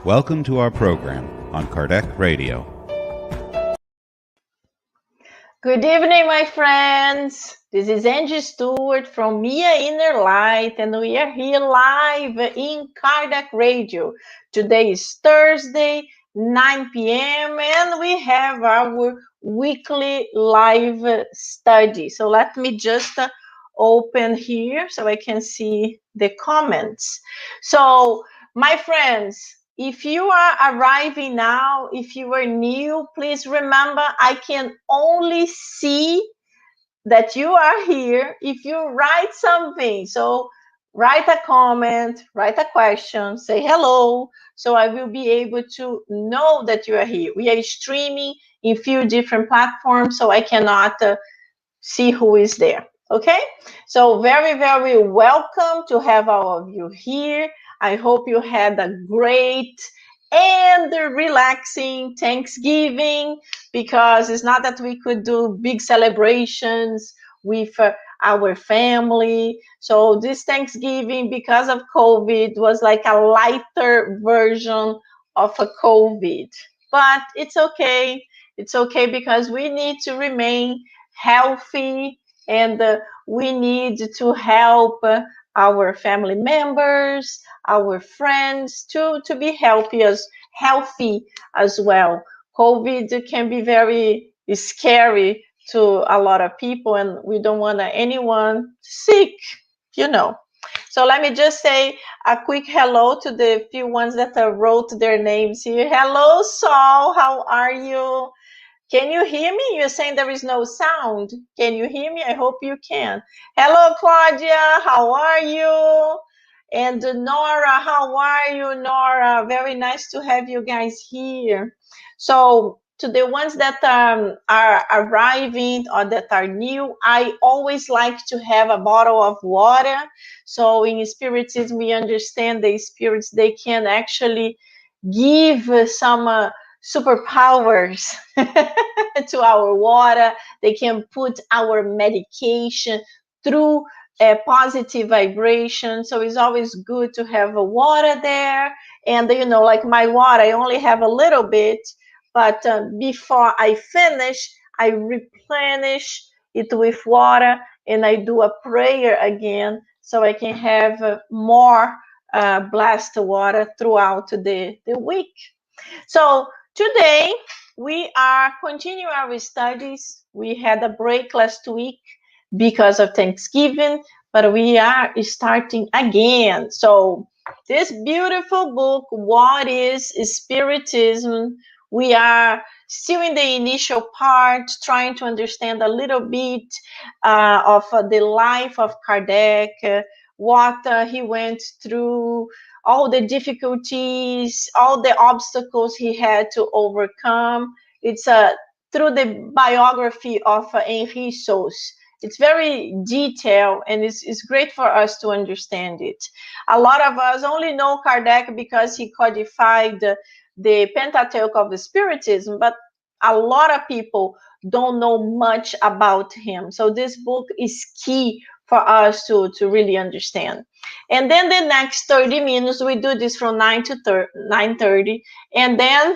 Welcome to our program on Kardec Radio. Good evening, my friends. This is Angy Stewart from InnerLight, and we are here live in Kardec Radio. Today is Thursday, 9 p.m., and we have our weekly live study. So let me just open here so I can see the comments. So, my friends, if you are arriving now, if you are new, please remember I can only see that you are here if you write something. So write a comment, write a question, say hello, so I will be able to know that you are here. We are streaming in few different platforms, so I cannot see who is there. Okay, so very, very welcome to have all of you here. I hope you had a great and relaxing Thanksgiving, because it's not that we could do big celebrations with our family. So this Thanksgiving, because of COVID, was like a lighter version of a COVID. But it's okay. It's okay, because we need to remain healthy, and we need to help our family members, our friends to be healthy as well. COVID can be very scary to a lot of people, and we don't want anyone sick, you know. So let me just say a quick hello to the few ones that wrote their names here. Hello, Saul, how are you? Can you hear me? You're saying there is no sound. Can you hear me? I hope you can. Hello, Claudia. How are you? And Nora, how are you, Nora? Very nice to have you guys here. So to the ones that are arriving or that are new, I always like to have a bottle of water. So in Spiritism, we understand the spirits, they can actually give some superpowers to our water. They can put our medication through a positive vibration. So it's always good to have a water there. And you know, like my water, I only have a little bit, but before I finish, I replenish it with water, and I do a prayer again so I can have more blessed water throughout the week. So today we are continuing our studies. We had a break last week because of Thanksgiving, but we are starting again. So this beautiful book, What is Spiritism? We are still in the initial part, trying to understand a little bit of the life of Kardec, what he went through, all the difficulties, all the obstacles he had to overcome. It's through the biography of Angy Stewart. It's very detailed, and it's great for us to understand it. A lot of us only know Kardec because he codified the Pentateuch of the Spiritism, but a lot of people don't know much about him. So this book is key for us to really understand. And then the next 30 minutes, we do this from 9 to 9:30. And then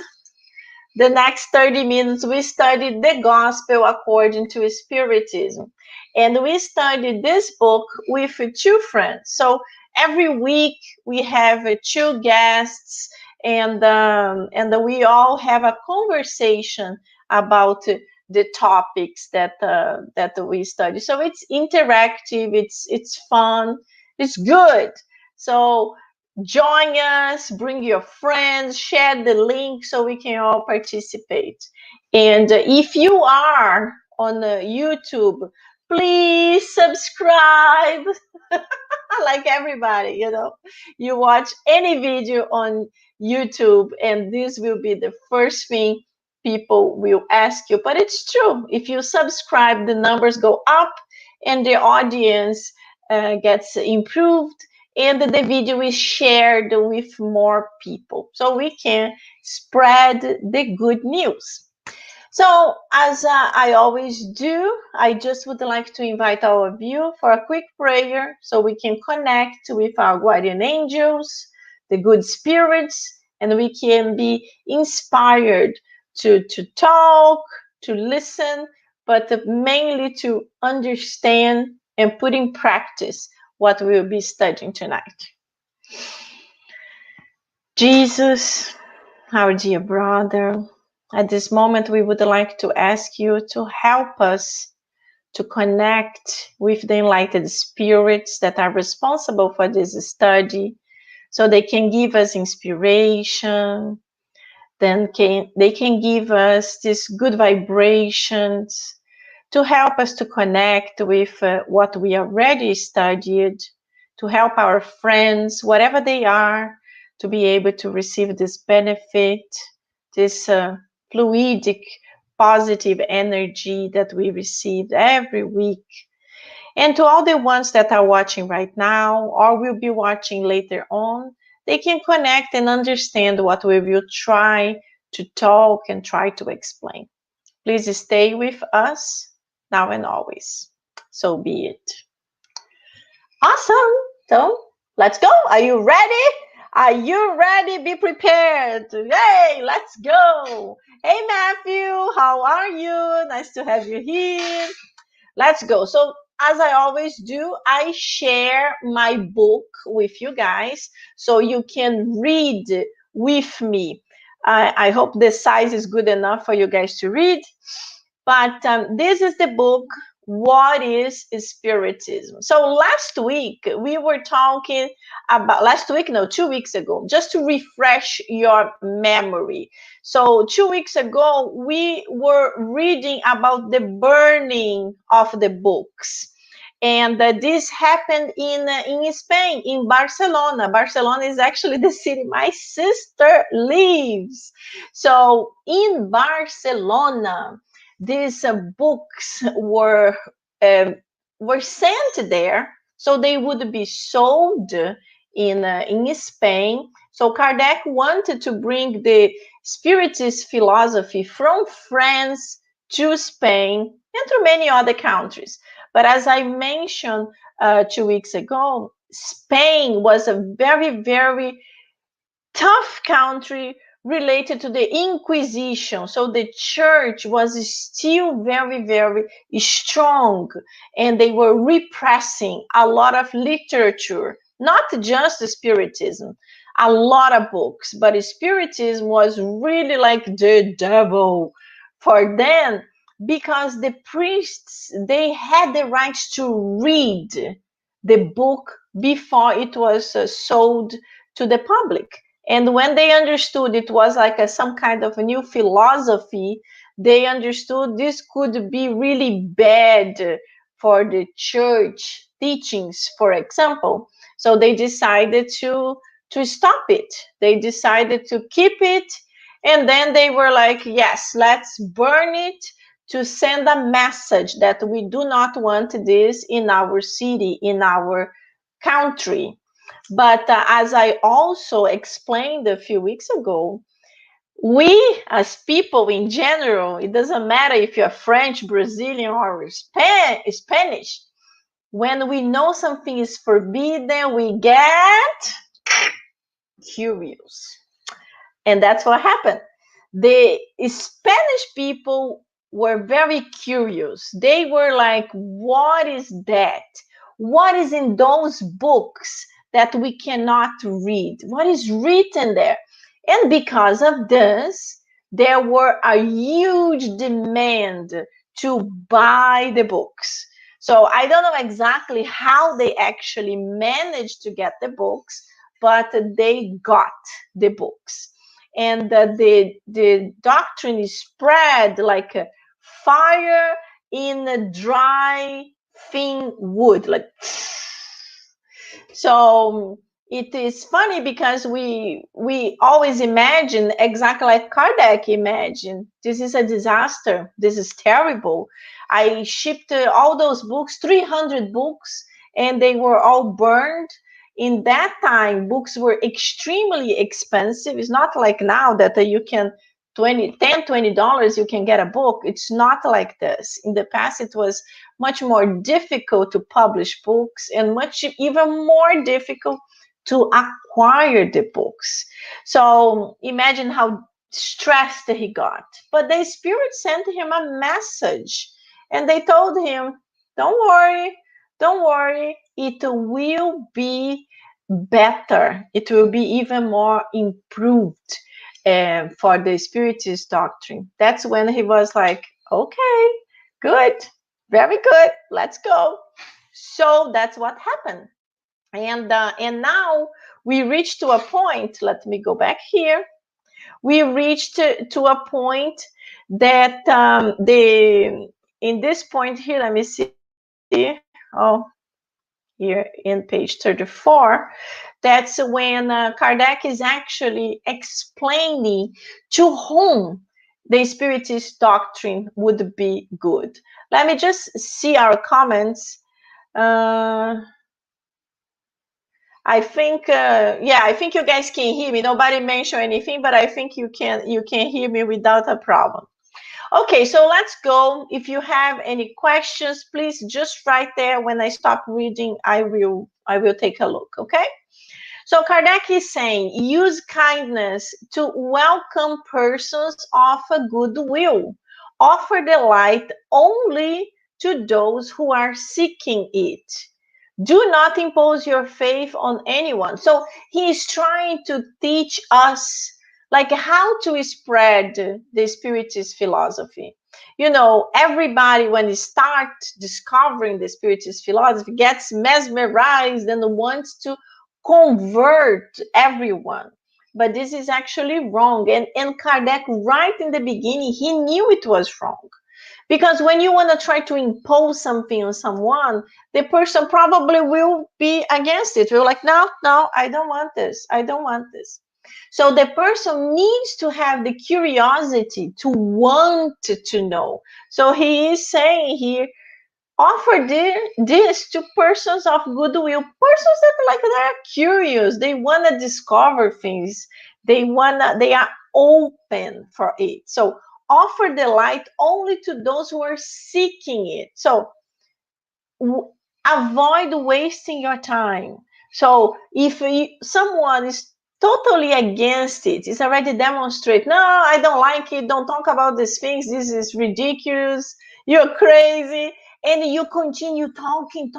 the next 30 minutes, we study the gospel according to Spiritism. And we study this book with two friends. So every week we have two guests, and we all have a conversation about the topics that we study. So it's interactive, it's fun, it's good. So join us, bring your friends, share the link so we can all participate. And if you are on YouTube, please subscribe. Like everybody, you know, you watch any video on YouTube, and this will be the first thing people will ask you. But it's true. If you subscribe, the numbers go up, and the audience gets improved, and the video is shared with more people, so we can spread the good news. So as I always do, I just would like to invite all of you for a quick prayer so we can connect with our guardian angels, the good spirits, and we can be inspired to talk, to listen, but mainly to understand and put in practice what we'll be studying tonight. Jesus, our dear brother, at this moment we would like to ask you to help us to connect with the enlightened spirits that are responsible for this study, so they can give us inspiration, then they can give us these good vibrations to help us to connect with what we already studied, to help our friends, whatever they are, to be able to receive this benefit, this fluidic positive energy that we receive every week. And to all the ones that are watching right now or will be watching later on, they can connect and understand what we will try to talk and try to explain. Please stay with us now and always. So be it. Awesome. So let's go. Are you ready? Are you ready? Be prepared. Hey, let's go. Hey, Matthew, how are you? Nice to have you here. Let's go. So as I always do, I share my book with you guys so you can read with me. I hope the size is good enough for you guys to read. But this is the book, What is Spiritism? So last week, we were talking about, 2 weeks ago, just to refresh your memory. So 2 weeks ago, we were reading about the burning of the books. And this happened in Spain, in Barcelona. Barcelona is actually the city my sister lives. So in Barcelona, these books were sent there, so they would be sold in Spain. So Kardec wanted to bring the Spiritist philosophy from France to Spain and to many other countries. But as I mentioned 2 weeks ago, Spain was a very, very tough country related to the Inquisition. So the church was still very, very strong, and they were repressing a lot of literature, not just the Spiritism, a lot of books, but Spiritism was really like the devil for them, because the priests, they had the right to read the book before it was sold to the public. And when they understood it was like some kind of a new philosophy, they understood this could be really bad for the church teachings, for example. So they decided to stop it. They decided to keep it. And then they were like, yes, let's burn it to send a message that we do not want this in our city, in our country. But as I also explained a few weeks ago, we as people in general, it doesn't matter if you're French, Brazilian, or Spanish, when we know something is forbidden, we get curious. And that's what happened. The Spanish people were very curious. They were like, what is that? What is in those books that we cannot read? What is written there? And because of this, there were a huge demand to buy the books. So I don't know exactly how they actually managed to get the books, but they got the books. And the doctrine is spread like a fire in a dry, thin wood. Like, so it is funny because we always imagine exactly like Kardec imagined. This is a disaster. This is terrible. I shipped all those books, 300 books, and they were all burned. In that time, books were extremely expensive. It's not like now that you can $20 you can get a book. It's not like this. In the past, it was much more difficult to publish books and much even more difficult to acquire the books. So imagine how stressed he got. But the spirit sent him a message, and they told him, don't worry, don't worry, it will be better. It will be even more improved for the Spiritist doctrine. That's when he was like, okay, good, very good, let's go. So that's what happened. And now we reached to a point, let me go back here. We reached to a point that in this point here, let me see, oh, here in page 34, that's when Kardec is actually explaining to whom the Spiritist doctrine would be good. Let me just see our comments. I think, yeah, I think you guys can hear me. Nobody mentioned anything, but I think you can hear me without a problem. Okay, so let's go. If you have any questions, please just write there. When I stop reading, I will take a look, okay? So Kardec is saying, use kindness to welcome persons of a good will. Offer the light only to those who are seeking it. Do not impose your faith on anyone. So he is trying to teach us like how to spread the Spiritist philosophy. You know, everybody when they start discovering the Spiritist philosophy gets mesmerized and wants to convert everyone. But this is actually wrong. And Kardec, right in the beginning, he knew it was wrong. Because when you want to try to impose something on someone, the person probably will be against it. We're like, no, I don't want this. I don't want this. So the person needs to have the curiosity to want to know. So he is saying here, offer this to persons of goodwill, persons that like they're curious, they want to discover things, they are open for it. So offer the light only to those who are seeking it. So avoid wasting your time. So if someone is totally against it, it's already demonstrate, no, I don't like it, don't talk about these things, this is ridiculous, you're crazy, and you continue talking,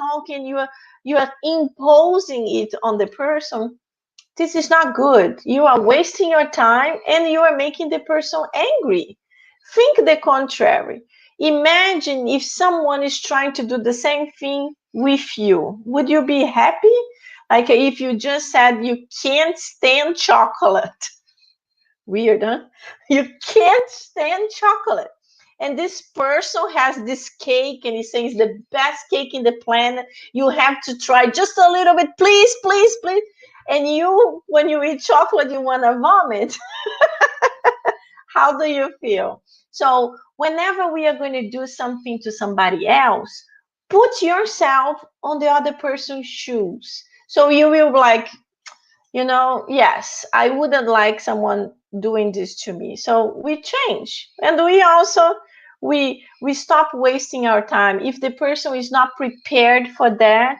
you are imposing it on the person. This is not good. You are wasting your time and you are making the person angry. Think the contrary. Imagine if someone is trying to do the same thing with you. Would you be happy? Like if you just said you can't stand chocolate. Weird, huh? You can't stand chocolate. And this person has this cake and he says the best cake in the planet. You have to try just a little bit, please, please, please. And you, when you eat chocolate, you want to vomit. How do you feel? So whenever we are going to do something to somebody else, put yourself on the other person's shoes. So you will like, yes, I wouldn't like someone doing this to me. So we change. And we also, we stop wasting our time. If the person is not prepared for that,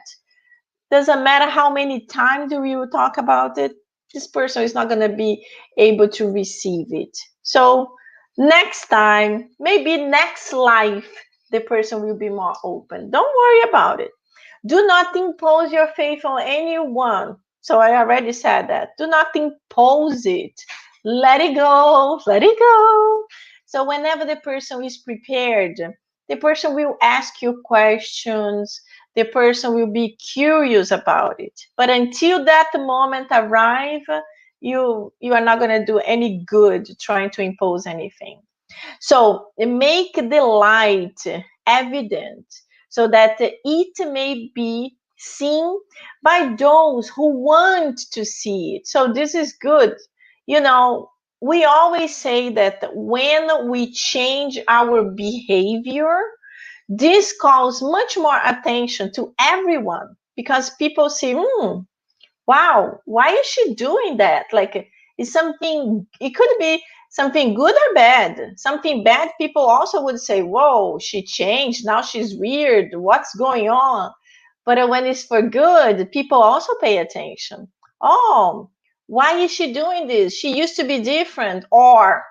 doesn't matter how many times we will talk about it, this person is not going to be able to receive it. So next time, maybe next life, the person will be more open. Don't worry about it. Do not impose your faith on anyone. So I already said that. Do not impose it. Let it go. Let it go. So whenever the person is prepared, the person will ask you questions. The person will be curious about it. But until that moment arrive, you are not going to do any good trying to impose anything. So make the light evident so that it may be seen by those who want to see it. So this is good. We always say that when we change our behavior, this calls much more attention to everyone because people say, wow, why is she doing that? Like, it could be something good or bad. Something bad, people also would say, whoa, she changed, now she's weird, what's going on? But when it's for good, people also pay attention. oh, why is she doing this? She used to be different, or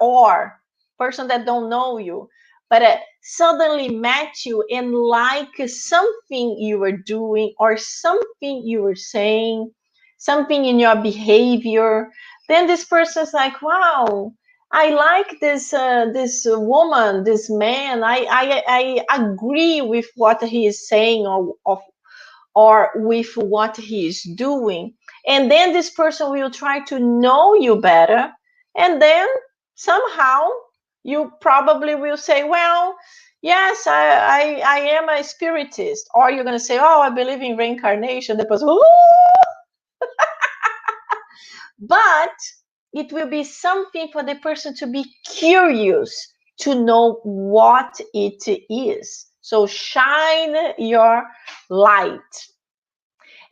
person that don't know you, but suddenly met you and like something you were doing or something you were saying, something in your behavior. Then this person's like, wow, I like this woman, this man. I agree with what he is saying or with what he is doing. And then this person will try to know you better. And then somehow you probably will say, well, yes, I am a spiritist. Or you're going to say, oh, I believe in reincarnation. The person, ooh! But it will be something for the person to be curious to know what it is. So shine your light.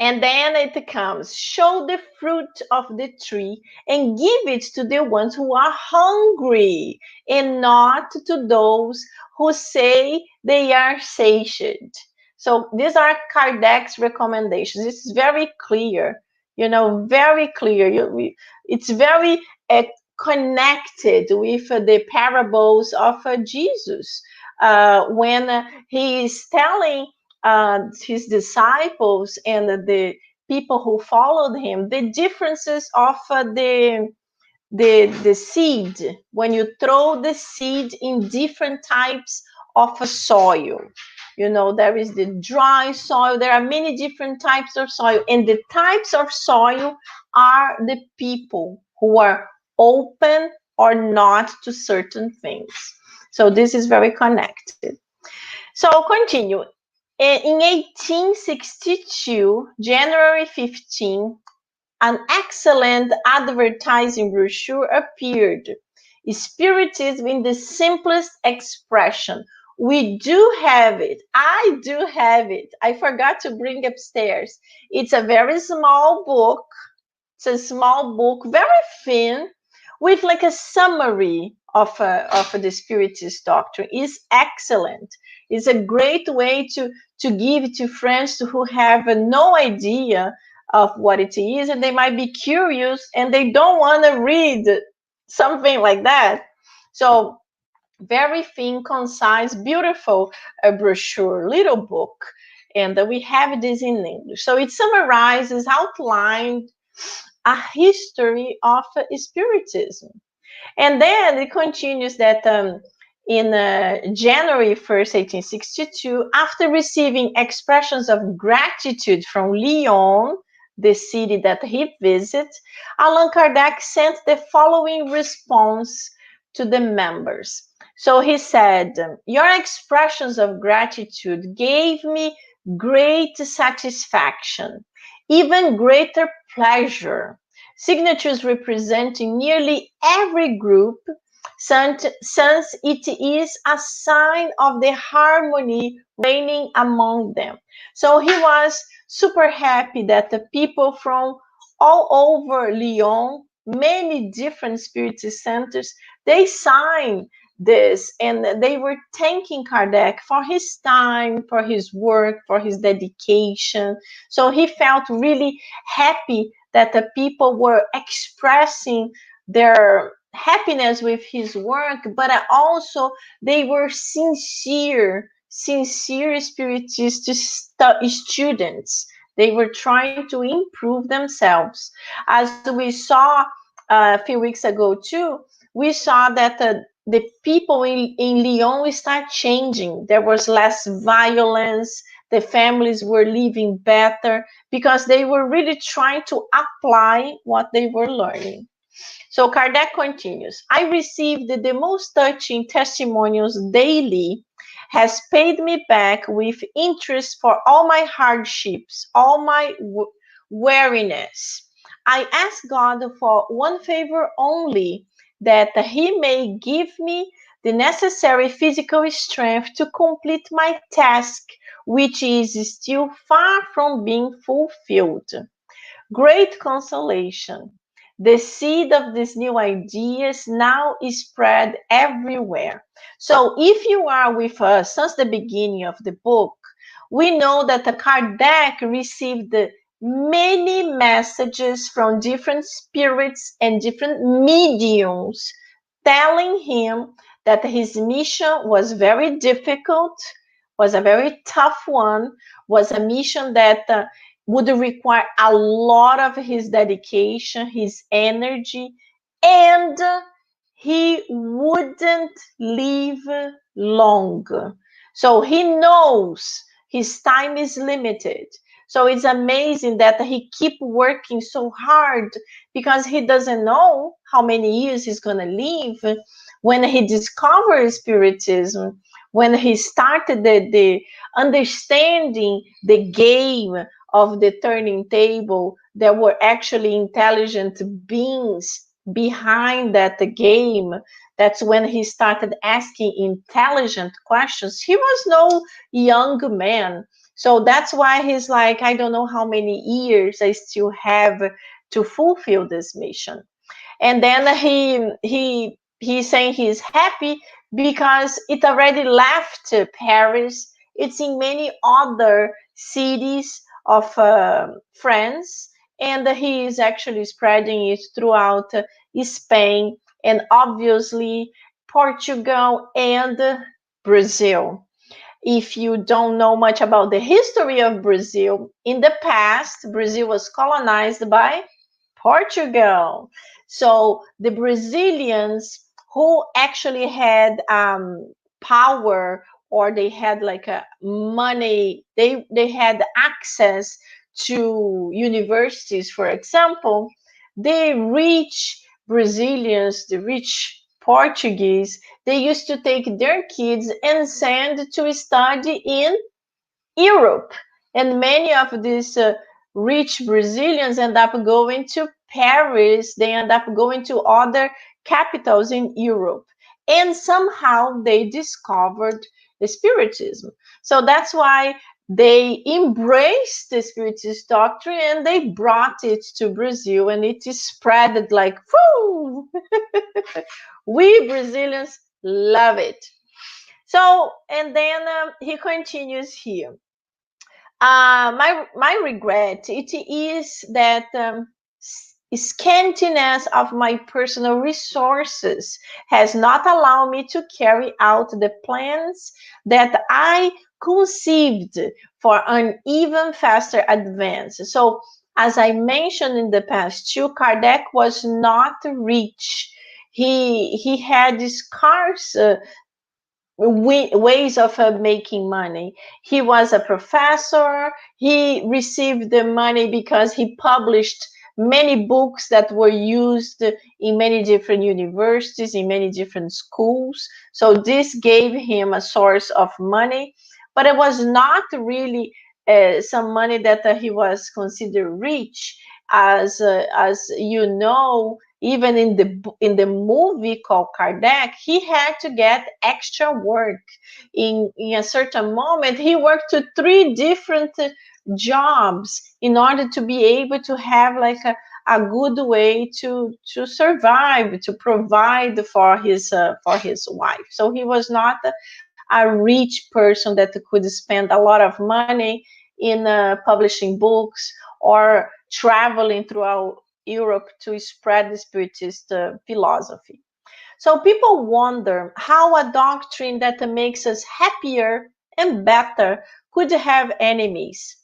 And then it comes, show the fruit of the tree and give it to the ones who are hungry and not to those who say they are satiated. So these are Kardec's recommendations. It's very clear, very clear. It's very connected with the parables of Jesus. When he is telling his disciples and the people who followed him, the differences of the seed, when you throw the seed in different types of soil. There is the dry soil, there are many different types of soil, and the types of soil are the people who are open or not to certain things. So this is very connected. So continue. In 1862, January 15, an excellent advertising brochure appeared. Spiritism in the simplest expression. We do have it. I do have it. I forgot to bring upstairs. It's a very small book. It's a small book, very thin, with like a summary of the Spiritist doctrine. It's excellent. It's a great way to give to friends who have no idea of what it is, and they might be curious and they don't want to read something like that. So very thin, concise, beautiful brochure, little book. And we have this in English. So it summarizes, outlines a history of Spiritism. And then it continues that in January 1st, 1862, after receiving expressions of gratitude from Lyon, the city that he visited, Allan Kardec sent the following response to the members. So he said, your expressions of gratitude gave me great satisfaction, even greater pleasure. Signatures representing nearly every group, since it is a sign of the harmony reigning among them. So he was super happy that the people from all over Lyon, many different spiritist centers, they signed this and they were thanking Kardec for his time, for his work, for his dedication. So he felt really happy that the people were expressing their happiness with his work, but also they were sincere spiritist students. They were trying to improve themselves. As we saw a few weeks ago too, we saw that the people in Lyon start changing. There was less violence. The families were living better because they were really trying to apply what they were learning. So Kardec continues, I received the most touching testimonials daily, has paid me back with interest for all my hardships, all my weariness. I ask God for one favor only, that he may give me the necessary physical strength to complete my task, which is still far from being fulfilled. Great consolation. The seed of these new ideas now is spread everywhere. So if you are with us since the beginning of the book, we know that Kardec received many messages from different spirits and different mediums telling him that his mission was very difficult, was a very tough one, was a mission that would require a lot of his dedication, his energy, and he wouldn't live long. So he knows his time is limited. So it's amazing that he keep working so hard because he doesn't know how many years he's going to live. When he discovered Spiritism, when he started the understanding the game of the turning table, there were actually intelligent beings behind that game. That's when he started asking intelligent questions. He was no young man. So that's why he's like, I don't know how many years I still have to fulfill this mission. And then he's saying he's happy because it already left Paris. It's in many other cities of France, and he is actually spreading it throughout Spain and obviously Portugal and Brazil. If you don't know much about the history of Brazil, in the past, Brazil was colonized by Portugal. So the Brazilians who actually had power, or they had like a money, they had access to universities, for example, the rich Brazilians, the rich Portuguese, they used to take their kids and send to study in Europe. And many of these rich Brazilians end up going to Paris, they end up going to other capitals in Europe. And somehow they discovered the Spiritism. So that's why they embraced the Spiritist doctrine and they brought it to Brazil, and it is spread like, whoo! We Brazilians love it. So, and then he continues here. My regret it is that scantiness of my personal resources has not allowed me to carry out the plans that I conceived for an even faster advance. So, as I mentioned in the past, too, Kardec was not rich. He had scarce ways of making money. He was a professor. He received the money because he published many books that were used in many different universities, in many different schools. So this gave him a source of money, but it was not really some money that he was considered rich. As you know, even in the movie called Kardec, he had to get extra work. In a certain moment, he worked to 3 different jobs in order to be able to have like a good way to survive, to provide for his wife. So he was not a rich person that could spend a lot of money in publishing books or traveling throughout Europe to spread the Spiritist philosophy. So people wonder how a doctrine that makes us happier and better could have enemies.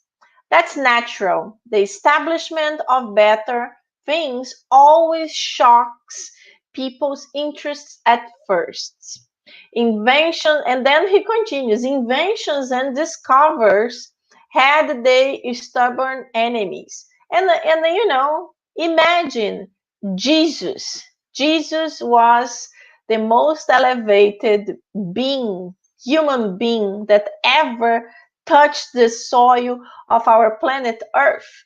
That's natural. The establishment of better things always shocks people's interests at first. Invention, and then he continues, inventions and discoveries had they stubborn enemies. And imagine Jesus. Jesus was the most elevated being, human being that ever touched the soil of our planet Earth.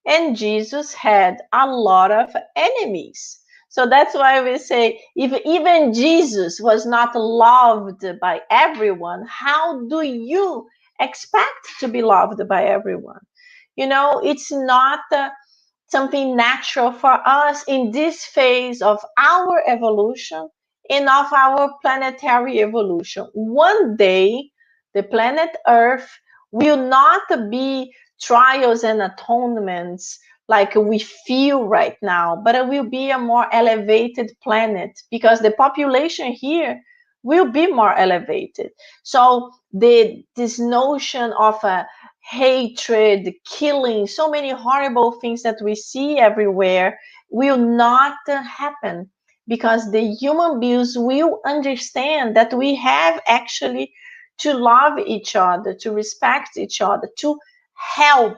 And Jesus had a lot of enemies. So that's why we say, if even Jesus was not loved by everyone, how do you expect to be loved by everyone? It's not something natural for us in this phase of our evolution and of our planetary evolution. One day, the planet Earth will not be trials and atonements like we feel right now, but it will be a more elevated planet because the population here will be more elevated. So this notion of a hatred, killing, so many horrible things that we see everywhere will not happen because the human beings will understand that we have actually to love each other, to respect each other, to help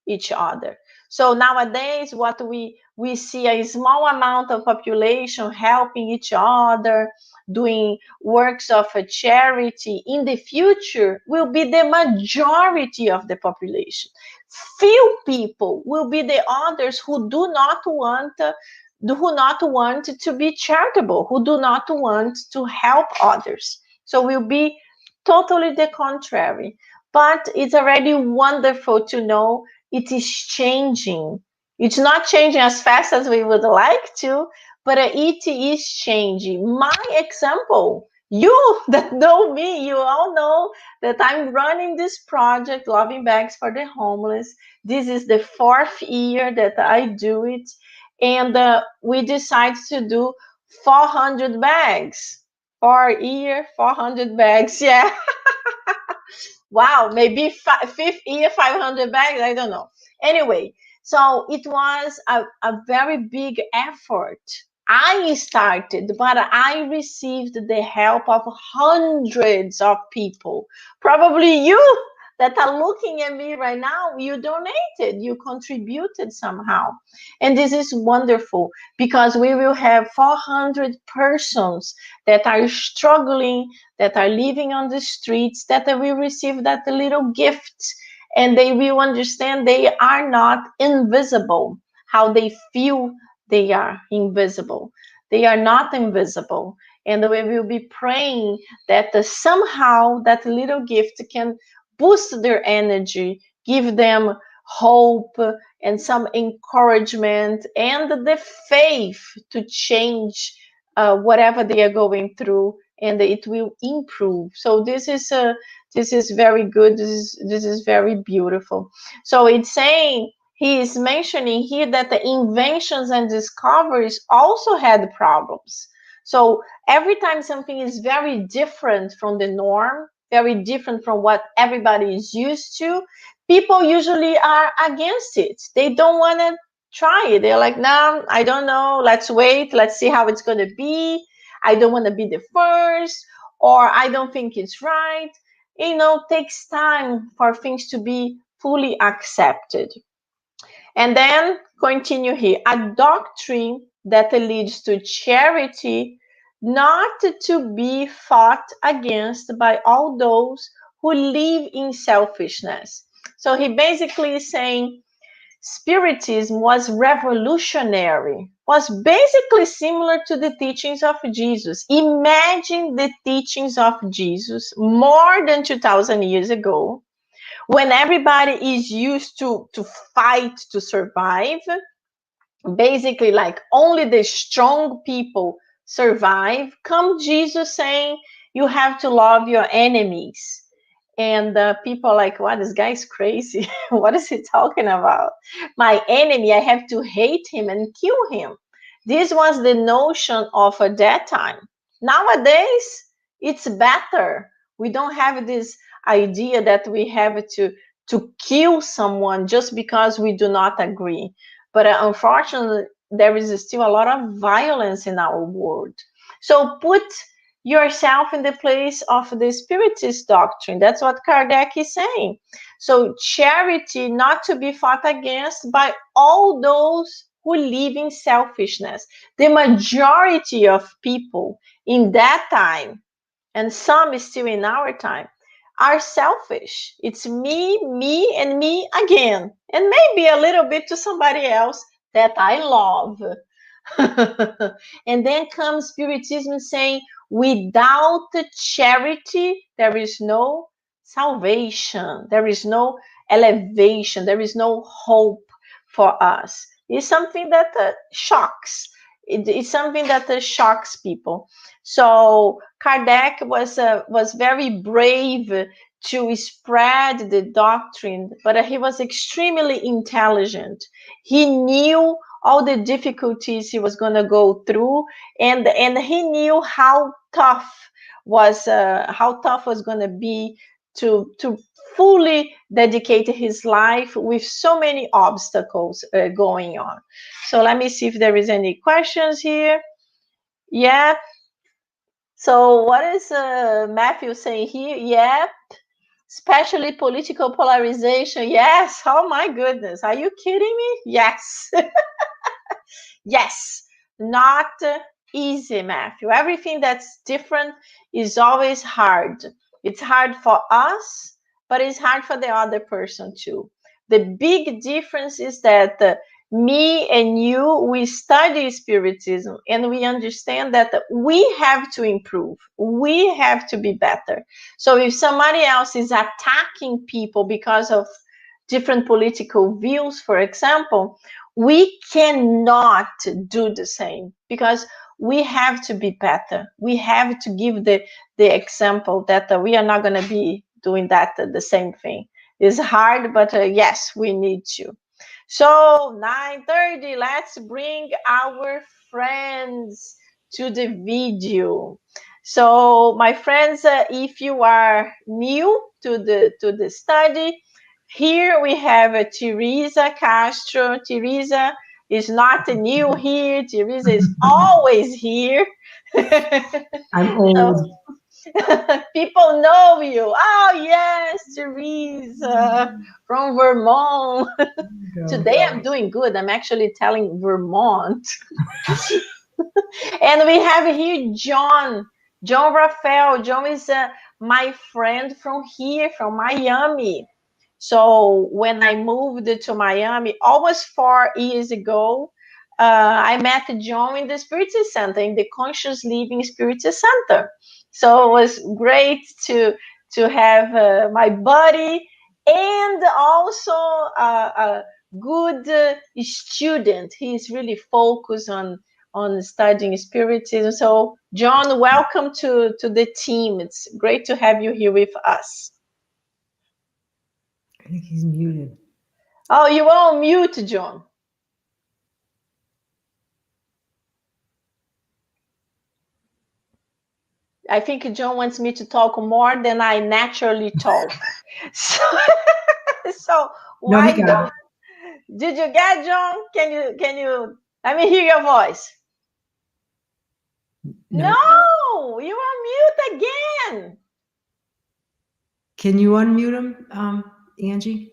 each other. So nowadays, what we see a small amount of population helping each other, doing works of a charity. In the future, will be the majority of the population. Few people will be the others who do not want to be charitable, who do not want to help others. So will be totally the contrary. But it's already wonderful to know it is changing. It's not changing as fast as we would like to, but it is changing. My example, you that know me, you all know that I'm running this project, Loving Bags for the Homeless. This is the 4th year that I do it. And we decided to do 400 bags. 4 year, 400 bags. Yeah. Wow, maybe 5th year, 500 bags. I don't know. Anyway, so it was a very big effort. I started, but I received the help of hundreds of people. Probably you that are looking at me right now, you donated, you contributed somehow. And this is wonderful because we will have 400 persons that are struggling, that are living on the streets, that will receive that little gift, and they will understand they are not invisible, how they feel they are invisible. They are not invisible. And we will be praying that somehow that little gift can boost their energy, give them hope and some encouragement and the faith to change whatever they are going through, and it will improve. So this is very good. This is very beautiful. So it's saying, he is mentioning here that the inventions and discoveries also had problems. So every time something is very different from the norm, very different from what everybody is used to, people usually are against it. They don't want to try it. They're like, no, I don't know. Let's wait. Let's see how it's going to be. I don't want to be the first, or I don't think it's right. Takes time for things to be fully accepted. And then continue here. A doctrine that leads to charity, not to be fought against by all those who live in selfishness. So he basically is saying Spiritism was revolutionary, was basically similar to the teachings of Jesus. Imagine the teachings of Jesus more than 2,000 years ago, when everybody is used to fight to survive. Basically, like only the strong people survive. Come Jesus saying you have to love your enemies. And people are like, wow, this guy's crazy. What is he talking about? My enemy, I have to hate him and kill him. This was the notion of that time. Nowadays, it's better. We don't have this idea that we have to kill someone just because we do not agree. But unfortunately, there is still a lot of violence in our world. So put yourself in the place of the Spiritist doctrine. That's what Kardec is saying. So charity not to be fought against by all those who live in selfishness. The majority of people in that time, and some still in our time, are selfish. It's me, and me again. And maybe a little bit to somebody else that I love. And then comes Spiritism saying, without charity, there is no salvation, there is no elevation, there is no hope for us. It's something that shocks. It's something that shocks people. So Kardec was very brave to spread the doctrine, but he was extremely intelligent. He knew all the difficulties he was going to go through, and he knew how tough was going to be to fully dedicate his life with so many obstacles going on. So let me see if there is any questions here. Yeah. So what is Matthew saying here? Yeah. Especially political polarization. Yes. Oh my goodness. Are you kidding me? Yes. Yes. Not easy, Matthew. Everything that's different is always hard. It's hard for us, but it's hard for the other person too. The big difference is that me and you, we study Spiritism and we understand that we have to improve. We have to be better. So if somebody else is attacking people because of different political views, for example, we cannot do the same because we have to be better. We have to give the example that we are not going to be doing that the same thing. It's hard, but yes, we need to. So 9:30, let's bring our friends to the video. So my friends, if you are new to the study, here we have Teresa Castro. Teresa is not new here. Teresa is always here. I'm old. People know you. Oh, yes, Teresa from Vermont. Today I'm doing good. I'm actually telling Vermont. And we have here John Raphael. John is my friend from here, from Miami. So when I moved to Miami almost 4 years ago, I met John in the Spiritist Center, in the Conscious Living Spiritist Center. So it was great to have my buddy and also a good student. He's really focused on studying Spiritism. So John, welcome to the team. It's great to have you here with us. I think he's muted. Oh, you are on mute, John. I think John wants me to talk more than I naturally talk. So why don't? Did you get John? Can you? Let me hear your voice. No, you are mute again. Can you unmute him, Angie?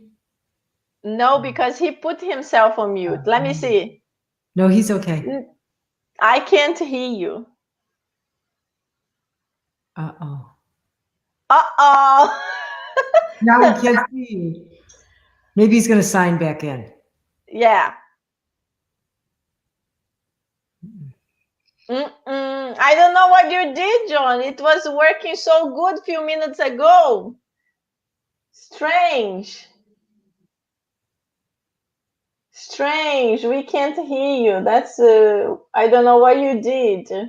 No, because he put himself on mute. Let me see. No, he's okay. I can't hear you. Uh-oh. Uh-oh. Now we can't see you. Maybe he's going to sign back in. Yeah. I don't know what you did, John. It was working so good a few minutes ago. Strange. We can't hear you. That's I don't know what you did.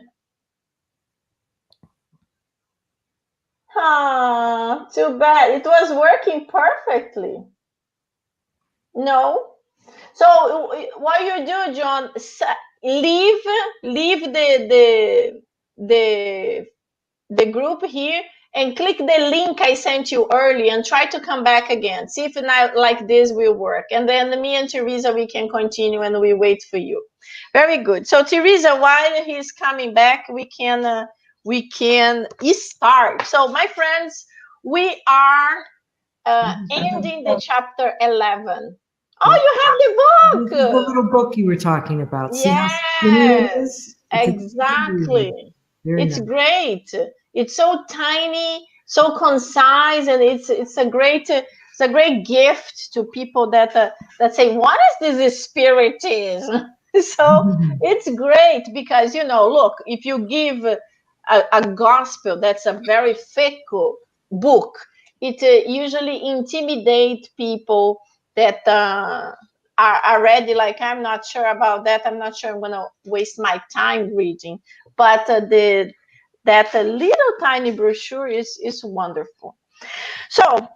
Too bad. It was working perfectly. No. So what you do, John? Leave the group here and click the link I sent you early and try to come back again. See if not like this will work. And then me and Teresa, we can continue and we wait for you. Very good. So Teresa, while he's coming back, we can start. So my friends, we are ending the chapter 11. Oh, you have the book. This is the little book you were talking about. See how skinny it is? Exactly. It's nice. Great. It's so tiny, so concise, and it's a great gift to people that say, "What is this Spiritism?" So it's great because look, if you give a gospel that's a very fickle book, it usually intimidates people that are already like, I'm not sure about that. I'm not sure I'm going to waste my time reading. But that little tiny brochure is wonderful. So,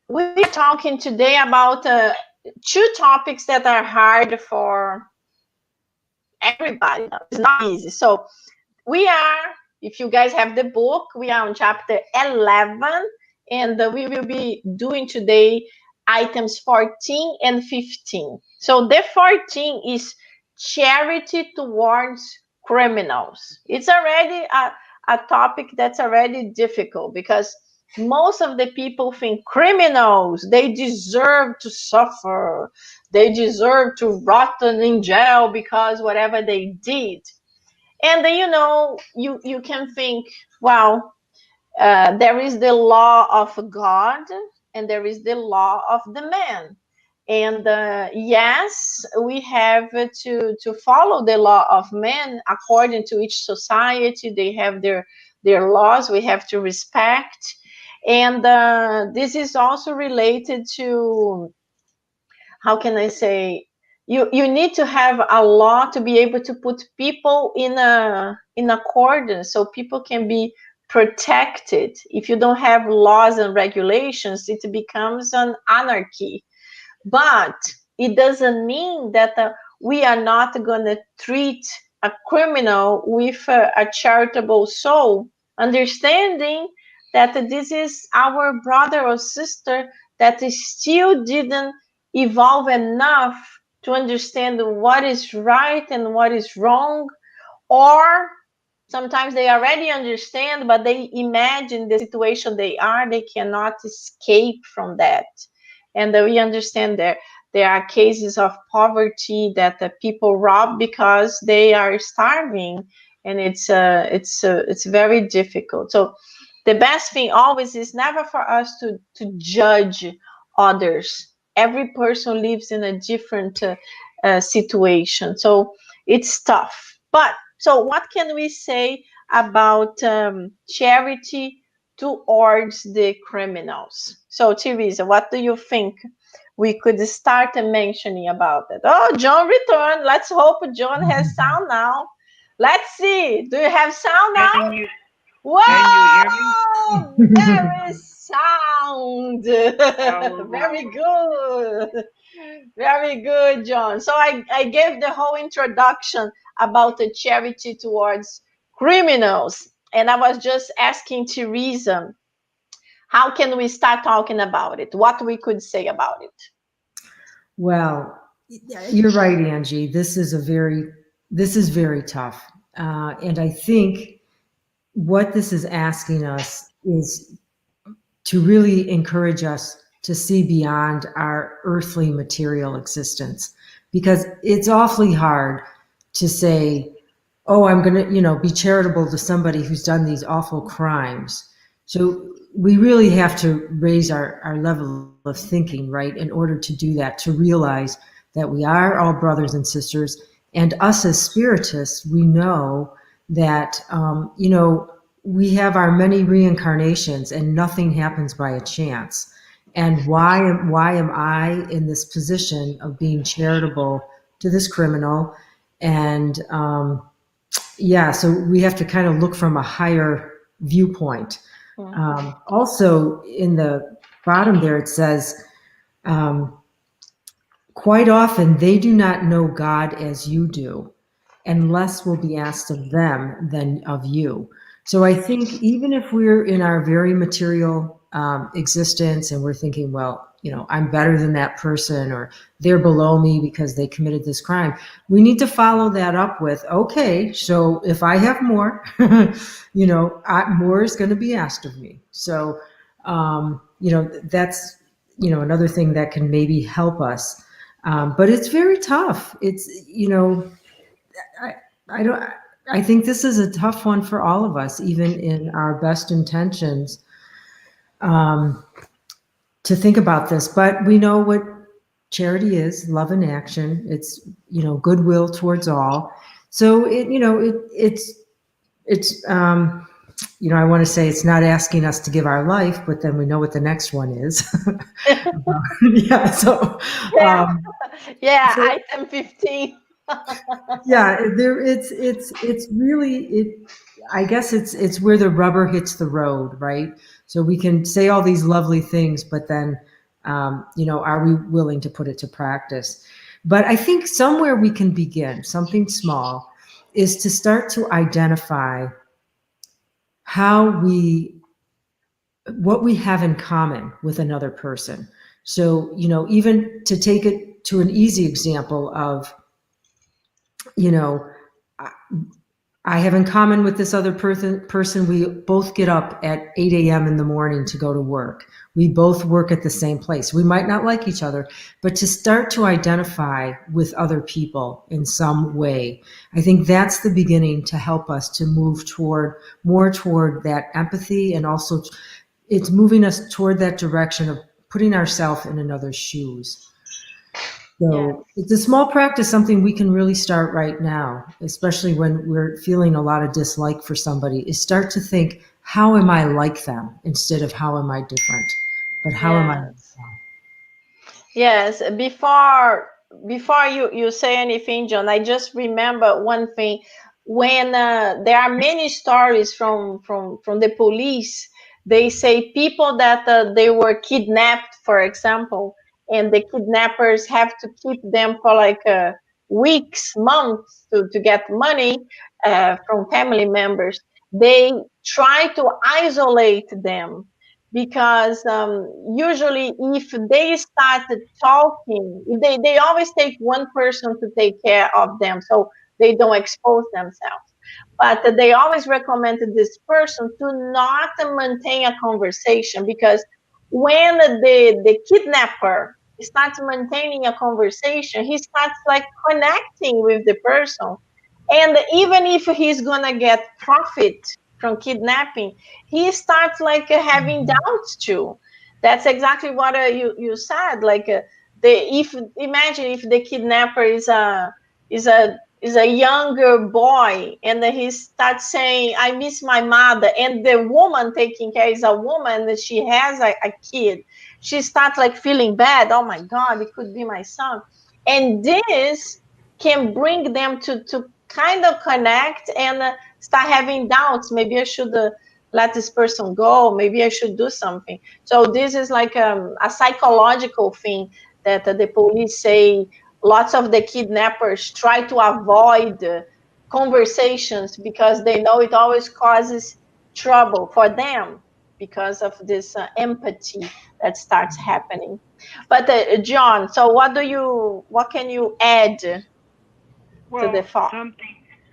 we're talking today about two topics that are hard for everybody. It's not easy. So, we are, if you guys have the book, we are on chapter 11, and we will be doing today items 14 and 15. So the 14 is charity towards criminals. It's already a topic that's already difficult because most of the people think criminals, they deserve to suffer. They deserve to rot in jail because whatever they did. And then, you can think, well, there is the law of God and there is the law of the man. And yes, we have to follow the law of man according to each society. They have their laws we have to respect. And this is also related to, how can I say, you need to have a law to be able to put people in accordance so people can be protected. If you don't have laws and regulations, it becomes an anarchy. But it doesn't mean that we are not going to treat a criminal with a charitable soul, understanding that this is our brother or sister that still didn't evolve enough to understand what is right and what is wrong, or sometimes they already understand, but they imagine the situation they cannot escape from that. And we understand there are cases of poverty that the people rob because they are starving, and it's very difficult. So the best thing always is never for us to judge others. Every person lives in a different situation, so it's tough. But so what can we say about charity towards the criminals? So Teresa, what do you think we could start mentioning about it? Oh, John returned. Let's hope John has sound now. Let's see. Do you have sound now? Whoa! There is sound. Very good. Very good, John. So I gave the whole introduction about the charity towards criminals. And I was just asking Teresa, how can we start talking about it? What we could say about it? Well, you're right, Angie. This is very tough. And I think what this is asking us is to really encourage us to see beyond our earthly material existence, because it's awfully hard to say, oh, I'm going to, be charitable to somebody who's done these awful crimes. So we really have to raise our level of thinking, right, in order to do that, to realize that we are all brothers and sisters. And us as Spiritists, we know that, we have our many reincarnations and nothing happens by a chance. And why am I in this position of being charitable to this criminal? And so we have to kind of look from a higher viewpoint. Also, in the bottom there, it says, quite often they do not know God as you do, and less will be asked of them than of you. So I think even if we're in our very material existence and we're thinking, well, I'm better than that person, or they're below me because they committed this crime, we need to follow that up with, okay, so if I have more, more is going to be asked of me. So, that's, another thing that can maybe help us. But it's very tough. It's, I think this is a tough one for all of us, even in our best intentions, to think about this. But we know what charity is: love in action. It's, goodwill towards all. So it's I want to say it's not asking us to give our life, but then we know what the next one is. Yeah. So. Item 15. Yeah, it's really it. I guess it's where the rubber hits the road, right? So we can say all these lovely things, but then, are we willing to put it to practice? But I think somewhere we can begin, something small, is to start to identify what we have in common with another person. So, even to take it to an easy example of, you know, I have in common with this other person, we both get up at 8 a.m. in the morning to go to work. We both work at the same place. We might not like each other, but to start to identify with other people in some way, I think that's the beginning to help us to move more toward that empathy, and also it's moving us toward that direction of putting ourselves in another's shoes. Yeah. So it's a small practice, something we can really start right now, especially when we're feeling a lot of dislike for somebody, is start to think, how am I like them, instead of how am I different? But how am I like Yes. them? Yes, before you say anything, John, I just remember one thing. When there are many stories from the police, they say people that they were kidnapped, for example, and the kidnappers have to keep them for like weeks, months to get money from family members. They try to isolate them because usually if they started talking, they always take one person to take care of them so they don't expose themselves, but they always recommended this person to not maintain a conversation, because when the kidnapper starts maintaining a conversation, he starts like connecting with the person, and even if he's gonna get profit from kidnapping, he starts like having doubts too. That's exactly what you said. Like the if imagine if the kidnapper is a younger boy, and he starts saying, "I miss my mother," and the woman taking care is a woman that she has a kid. She starts like feeling bad. Oh my God, it could be my son, and this can bring them to kind of connect and start having doubts. Maybe I should let this person go. Maybe I should do something. So this is like a psychological thing that the police say. Lots of the kidnappers try to avoid conversations because they know it always causes trouble for them because of this empathy that starts happening. But John, so what can you add to the Well, thought?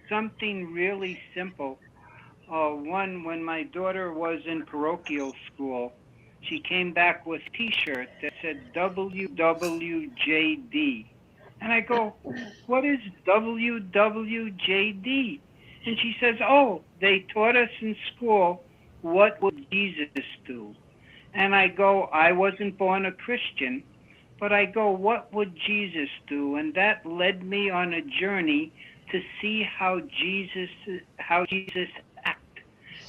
something really simple. When my daughter was in parochial school, she came back with a T-shirt that said WWJD, and I go, "What is WWJD?" And she says, "Oh, they taught us in school what would Jesus do." And I go, "I wasn't born a Christian, but I go, what would Jesus do?" And that led me on a journey to see how Jesus acted.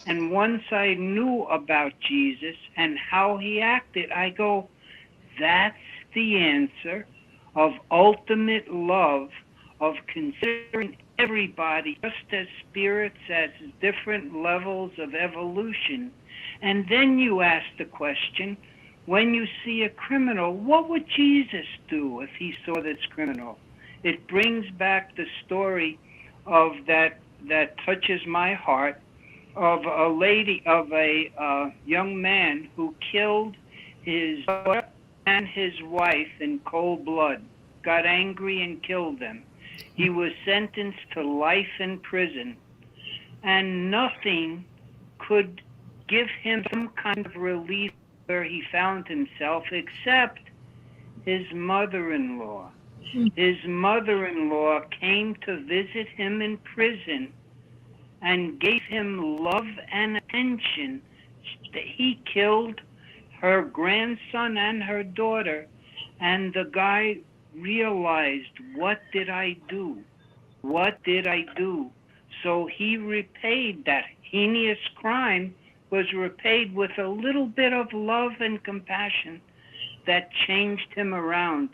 And once I knew about Jesus and how he acted, I go, that's the answer of ultimate love, of considering everybody just as spirits at different levels of evolution. And then you ask the question, when you see a criminal, what would Jesus do if he saw this criminal? It brings back the story of that touches my heart, of a young man who killed his daughter and his wife in cold blood, got angry and killed them. He was sentenced to life in prison, and nothing could give him some kind of relief where he found himself except his mother-in-law. His mother-in-law came to visit him in prison and gave him love and attention. He killed her grandson and her daughter, and the guy realized, what did I do? What did I do? So he repaid that heinous crime, was repaid with a little bit of love and compassion that changed him around.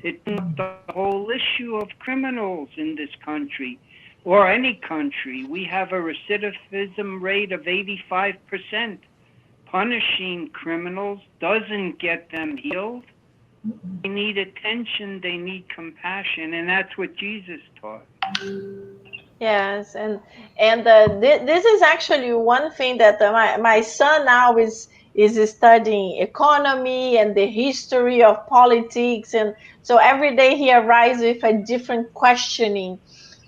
It took the whole issue of criminals in this country. or any country, we have a recidivism rate of 85%. Punishing criminals doesn't get them healed. They need attention, they need compassion, and that's what Jesus taught. Yes, and this is actually one thing that my son now is studying economy and the history of politics, and so every day he arrives with a different questioning.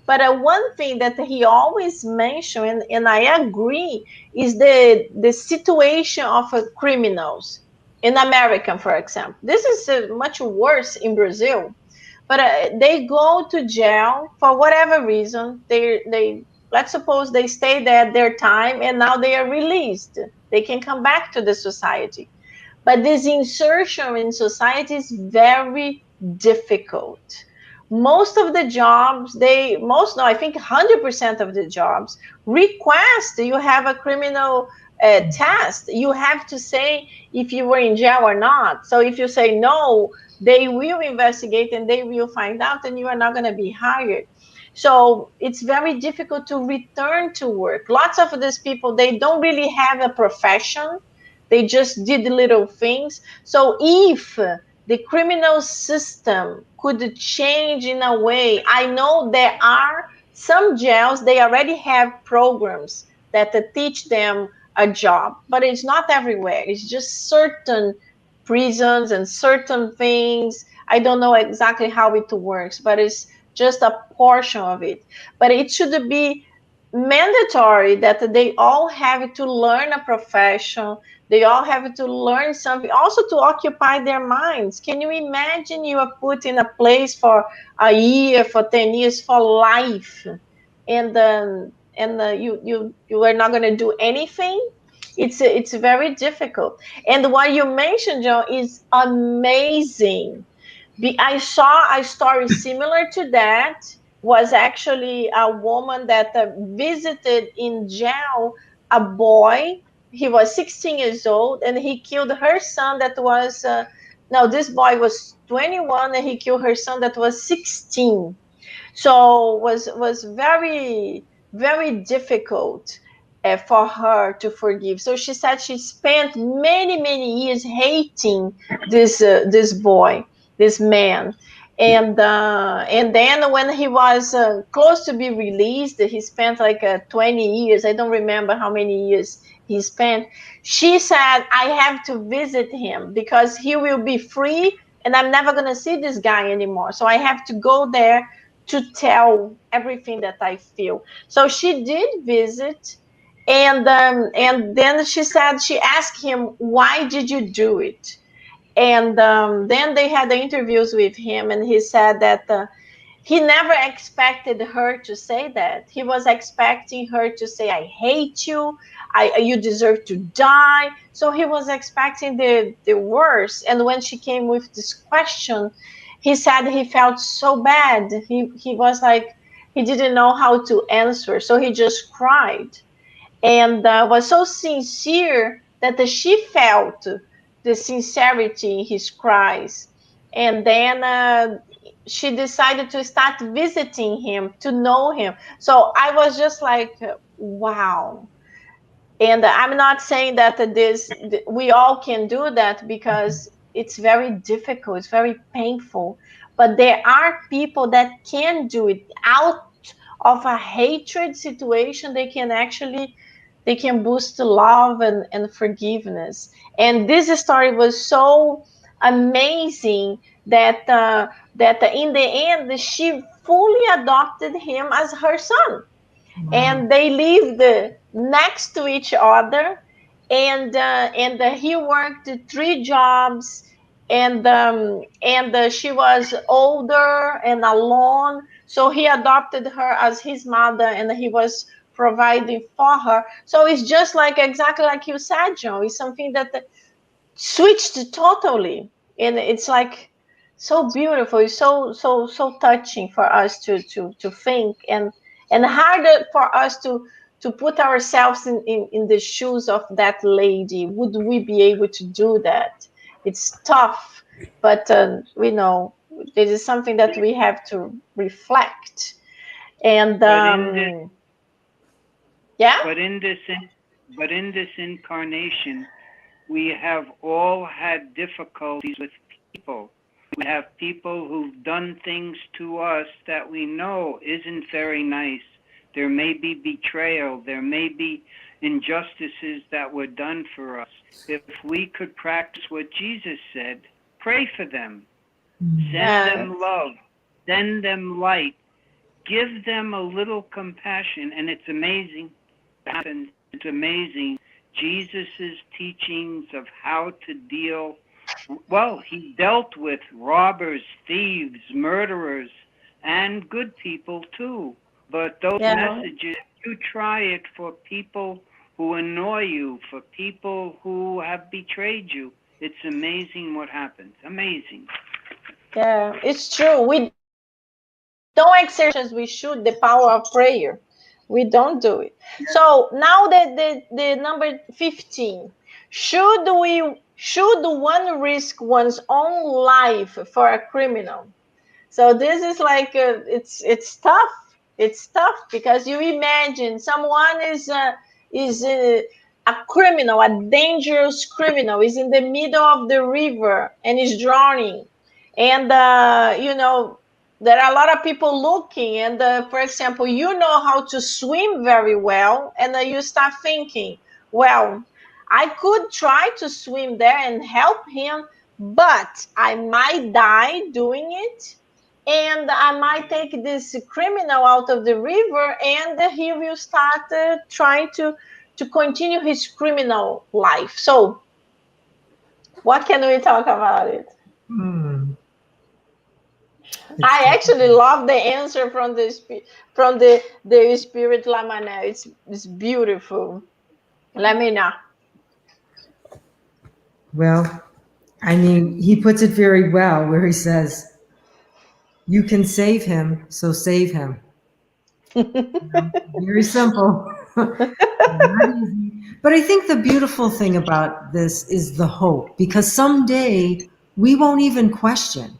But one thing that he always mentioned, and I agree, is the situation of criminals in America, for example. This is much worse in Brazil, but they go to jail for whatever reason. They let's suppose they stay there their time and now they are released. They can come back to the society, but this insertion in society is very difficult. Most of the jobs, no, I think 100% of the jobs request you have a criminal test. You have to say if you were in jail or not. So if you say no, they will investigate and they will find out, and you are not going to be hired. So it's very difficult to return to work. Lots of these people, they don't really have a profession. They just did little things. So if the criminal system could change in a way, I know there are some jails, they already have programs that teach them a job, but it's not everywhere. It's just certain prisons and certain things. I don't know exactly how it works, but it's just a portion of it. But it should be mandatory that they all have to learn a profession. They all have to learn something, also to occupy their minds. Can you imagine you are put in a place for a year, for 10 years, for life, and you are not going to do anything? It's very difficult. And what you mentioned, John, is amazing. I saw a story similar to that. Was actually a woman that visited in jail a boy. He was 16 years old, and he killed her son that was no, this boy was 21, and he killed her son that was 16. So was very very difficult for her to forgive. So she said she spent many years hating this boy, this man. And then when he was close to be released, he spent like 20 years. I don't remember how many years he spent. She said, I have to visit him because he will be free and I'm never going to see this guy anymore. So I have to go there to tell everything that I feel. So she did visit, and then she said, she asked him, why did you do it? And then they had the interviews with him, and he said that he never expected her to say that. He was expecting her to say, I hate you, you deserve to die. So he was expecting the worst. And when she came with this question, he said he felt so bad. He was like, he didn't know how to answer. So he just cried, and was so sincere that she felt the sincerity in his cries. And then she decided to start visiting him, to know him. So I was just like, wow. And I'm not saying that we all can do that, because it's very difficult, it's very painful. But there are people that can do it out of a hatred situation. They can boost love and forgiveness. And this story was so amazing that that in the end she fully adopted him as her son. Wow. And they lived next to each other, and he worked 3 jobs, and she was older and alone, so he adopted her as his mother, and he was providing for her. So it's just like, exactly like you said, John, it's something that switched totally, and it's like so beautiful. It's so touching for us to think, and harder for us to put ourselves in the shoes of that lady. Would we be able to do that? It's tough, but we know this is something that we have to reflect. And yeah. But in this incarnation, we have all had difficulties with people. We have people who've done things to us that we know isn't very nice. There may be betrayal. There may be injustices that were done for us. If we could practice what Jesus said, pray for them, send them love, send them light, give them a little compassion, and it's amazing. It's amazing. Jesus' teachings of how to deal. Well, he dealt with robbers, thieves, murderers, and good people too. But those messages, you try it for people who annoy you, for people who have betrayed you. It's amazing what happens. Amazing. Yeah, it's true. We don't exercise as we should the power of prayer. We don't do it. So now the number 15. Should one risk one's own life for a criminal? So this is like it's tough. It's tough because you imagine someone is a criminal, a dangerous criminal, is in the middle of the river and is drowning, and there are a lot of people looking. And for example, you know how to swim very well, and you start thinking, well, I could try to swim there and help him, but I might die doing it, and I might take this criminal out of the river, and he will start trying to continue his criminal life. So, what can we talk about it? I actually love the answer from the Spirit Lamana. It's beautiful. Let me know. Well, I mean, he puts it very well where he says, you can save him, so save him. Very simple. Not easy. But I think the beautiful thing about this is the hope, because someday we won't even question.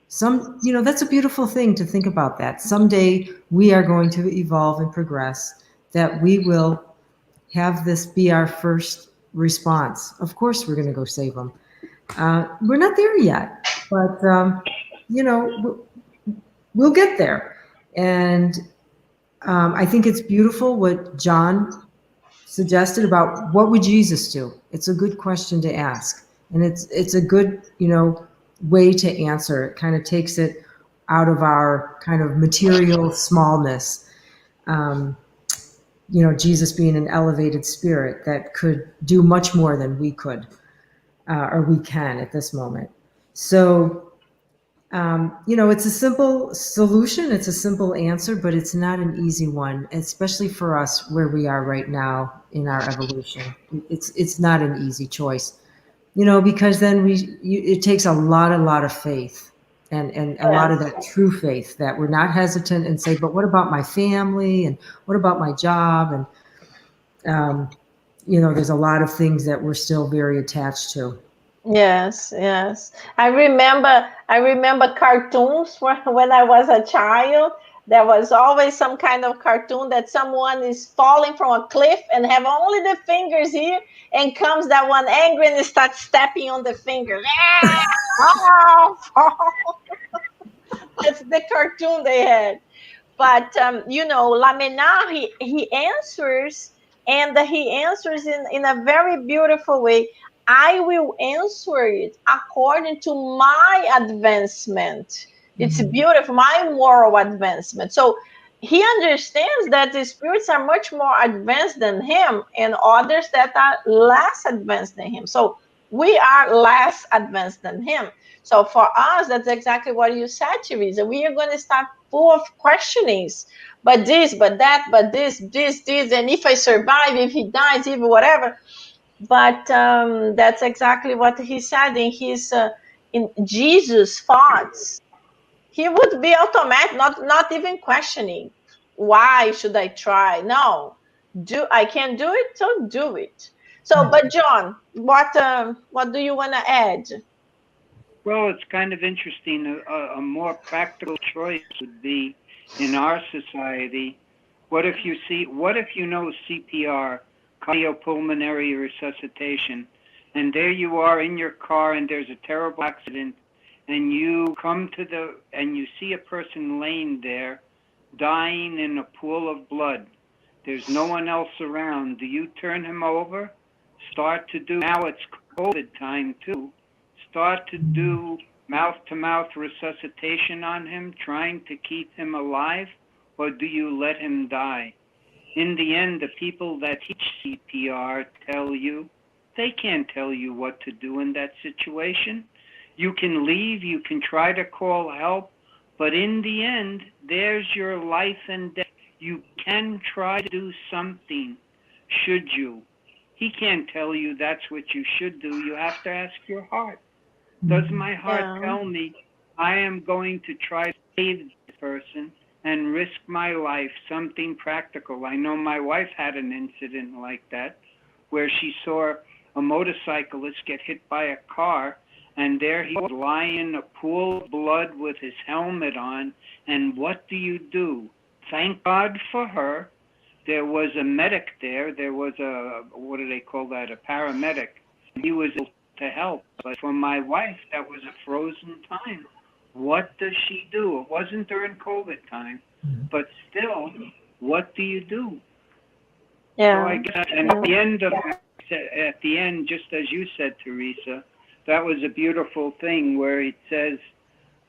That's a beautiful thing to think about, that someday we are going to evolve and progress, that we will have this be our first response. Of course, we're going to go save them. We're not there yet, but we'll get there. And I think it's beautiful what John suggested about what would Jesus do. It's a good question to ask, and it's a good way to answer. It kind of takes it out of our kind of material smallness. Jesus being an elevated spirit that could do much more than we could or we can at this moment. So it's a simple solution. It's a simple answer, but it's not an easy one, especially for us where we are right now in our evolution. It's not an easy choice, because then it takes a lot of faith and a lot of that true faith, that we're not hesitant and say, but what about my family? And what about my job? And, there's a lot of things that we're still very attached to. Yes. I remember cartoons when I was a child. There was always some kind of cartoon that someone is falling from a cliff and have only the fingers here, and comes that one angry and starts stepping on the fingers. That's the cartoon they had. But Lamena, he answers, and he answers in a very beautiful way. I will answer it according to my advancement. It's beautiful, my moral advancement. So he understands that the spirits are much more advanced than him, and others that are less advanced than him. So we are less advanced than him. So for us, that's exactly what you said, Teresa. We are going to start full of questionings. But this, but that, but this, and if I survive, if he dies, if whatever. But that's exactly what he said in his in Jesus' thoughts. He would be automatic, not even questioning. Why should I try? No, I can do it, so do it. So, but John, what do you want to add? Well, it's kind of interesting. A more practical choice would be, in our society, what if you know CPR, cardiopulmonary resuscitation, and there you are in your car and there's a terrible accident, and you and you see a person laying there dying in a pool of blood. There's no one else around. Do you turn him over? Now it's COVID time too. Start to do mouth-to-mouth resuscitation on him, trying to keep him alive, or do you let him die? In the end, the people that teach CPR tell you, they can't tell you what to do in that situation. You can leave, you can try to call help, but in the end, there's your life and death. You can try to do something, should you. He can't tell you that's what you should do. You have to ask your heart. Does my heart tell me I am going to try to save this person and risk my life, something practical? I know my wife had an incident like that where she saw a motorcyclist get hit by a car, and there he was lying in a pool of blood with his helmet on, and what do? Thank God for her. There was a medic there. There was what do they call that, a paramedic. He was able to help. But for my wife, that was a frozen time. What does she do? It wasn't during COVID time, but still, what do you do? Yeah. So I guess, and at the end, just as you said, Teresa, that was a beautiful thing where it says,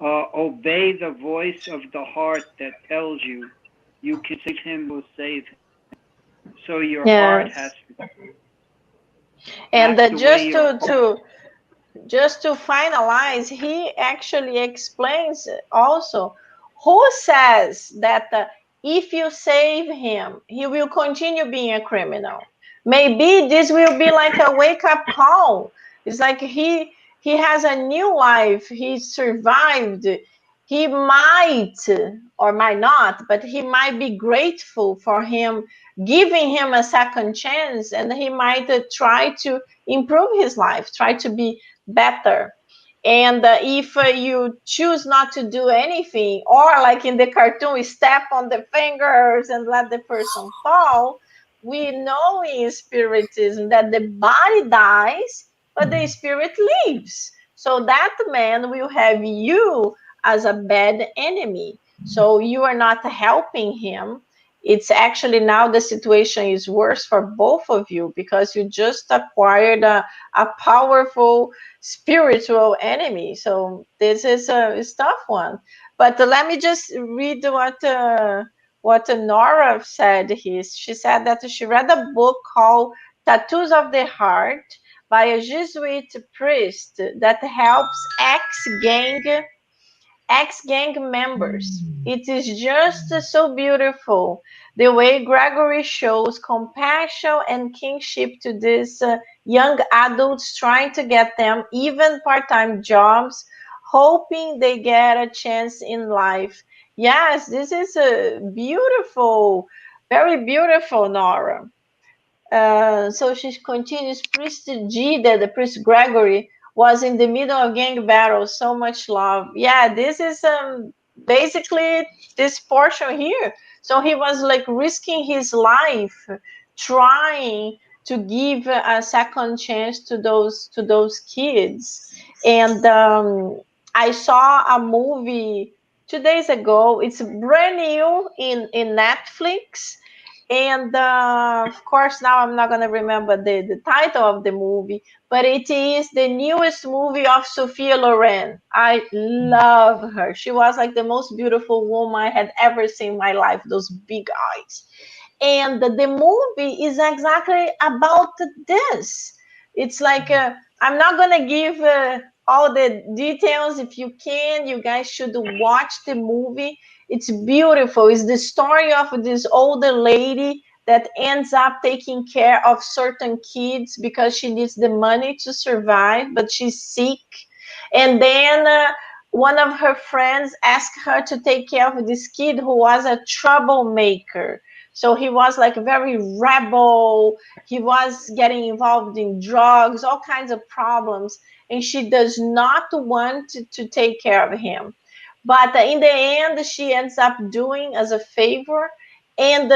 obey the voice of the heart that tells you can save him, will save him. So your heart has to. And just to finalize, he actually explains also who says that if you save him, he will continue being a criminal. Maybe this will be like a wake-up call. It's like he has a new life. He survived. He might or might not, but he might be grateful for him giving him a second chance, and he might try to improve his life, try to be better. And if you choose not to do anything, or like in the cartoon, step on the fingers and let the person fall, we know in Spiritism that the body dies, but the spirit lives. So that man will have you as a bad enemy. So you are not helping him. It's actually now the situation is worse for both of you because you just acquired a powerful spiritual enemy. So this is a tough one. But let me just read what Nora said. She said that she read a book called Tattoos of the Heart by a Jesuit priest that helps ex-gang members. It is just so beautiful the way Gregory shows compassion and kinship to these young adults, trying to get them even part-time jobs, hoping they get a chance in life. Yes, this is a beautiful, very beautiful, Nora. So she continues, Priest Gida, the Priest Gregory, was in the middle of gang battles, so much love. Yeah, this is basically this portion here. So he was like risking his life, trying to give a second chance to those kids. And I saw a movie 2 days ago. It's brand new in Netflix, and of course, now I'm not going to remember the title of the movie, but it is the newest movie of Sophia Loren. I love her. She was like the most beautiful woman I had ever seen in my life, those big eyes. And the movie is exactly about this. It's like, I'm not going to give all the details. If you can, you guys should watch the movie. It's beautiful. It's the story of this older lady that ends up taking care of certain kids because she needs the money to survive, but she's sick. And then one of her friends asked her to take care of this kid who was a troublemaker. So he was like very rebel. He was getting involved in drugs, all kinds of problems. And she does not want to take care of him. But in the end, she ends up doing as a favor. And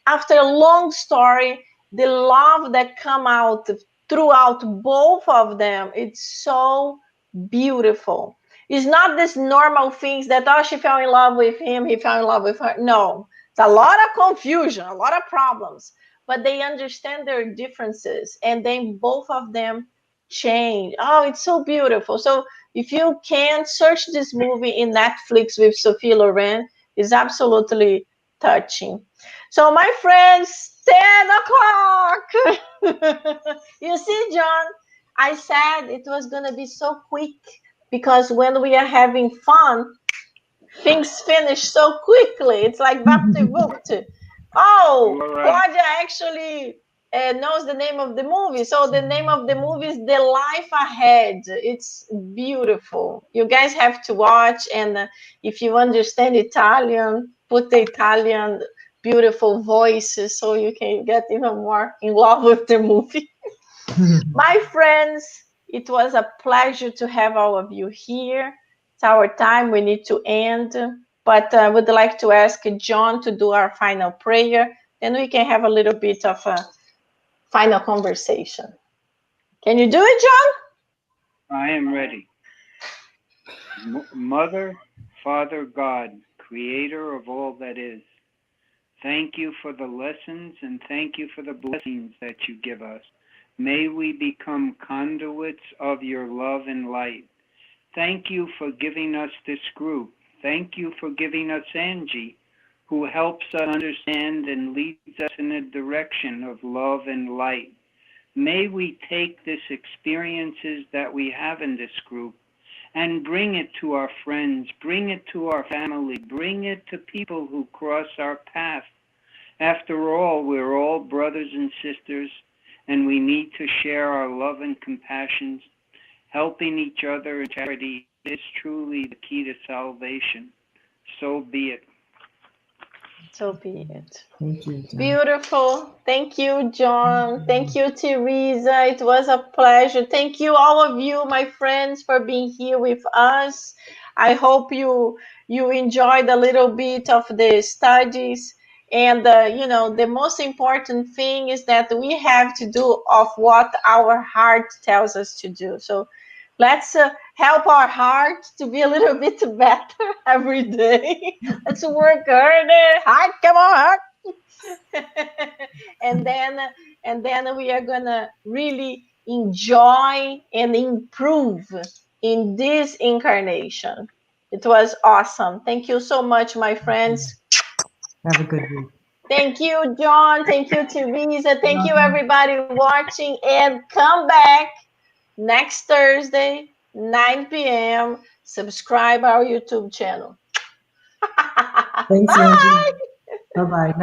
after a long story, the love that come out throughout both of them, it's so beautiful. It's not this normal things that, oh, she fell in love with him, he fell in love with her. No, it's a lot of confusion, a lot of problems, but they understand their differences, and then both of them change. Oh, it's so beautiful. So if you can search this movie in Netflix with Sophie Loren, it's absolutely touching. So my friends, 10 o'clock. You see, John, I said it was going to be so quick because when we are having fun, things finish so quickly. It's like VaptVupt. Oh, Claudia actually knows the name of the movie. So the name of the movie is The Life Ahead. It's beautiful. You guys have to watch. And if you understand Italian, put the Italian beautiful voices so you can get even more in love with the movie. My friends, it was a pleasure to have all of you here. It's our time. We need to end. But I would like to ask John to do our final prayer. Then we can have a little bit of a final conversation. Can you do it, John? I am ready. Mother, Father God, creator of all that is, thank you for the lessons and thank you for the blessings that you give us. May we become conduits of your love and light. Thank you for giving us this group. Thank you for giving us Angy, who helps us understand and leads us in a direction of love and light. May we take these experiences that we have in this group and bring it to our friends, bring it to our family, bring it to people who cross our path. After all, we're all brothers and sisters, and we need to share our love and compassion. Helping each other in charity is truly the key to salvation. So be it. So be it. Thank you, John. Beautiful. Thank you, John. Thank you, Teresa. It was a pleasure. Thank you, all of you, my friends, for being here with us. I hope you enjoyed a little bit of the studies. And the most important thing is that we have to do of what our heart tells us to do. So let's help our heart to be a little bit better every day. Let's work harder. Heart, come on, heart. and then we are gonna really enjoy and improve in this incarnation. It was awesome. Thank you so much, my friends. Have a good week. Thank you, John. Thank you, Teresa. Thank you, everybody watching. And come back next Thursday, 9 p.m. Subscribe our YouTube channel. Thanks, Angie. Bye-bye.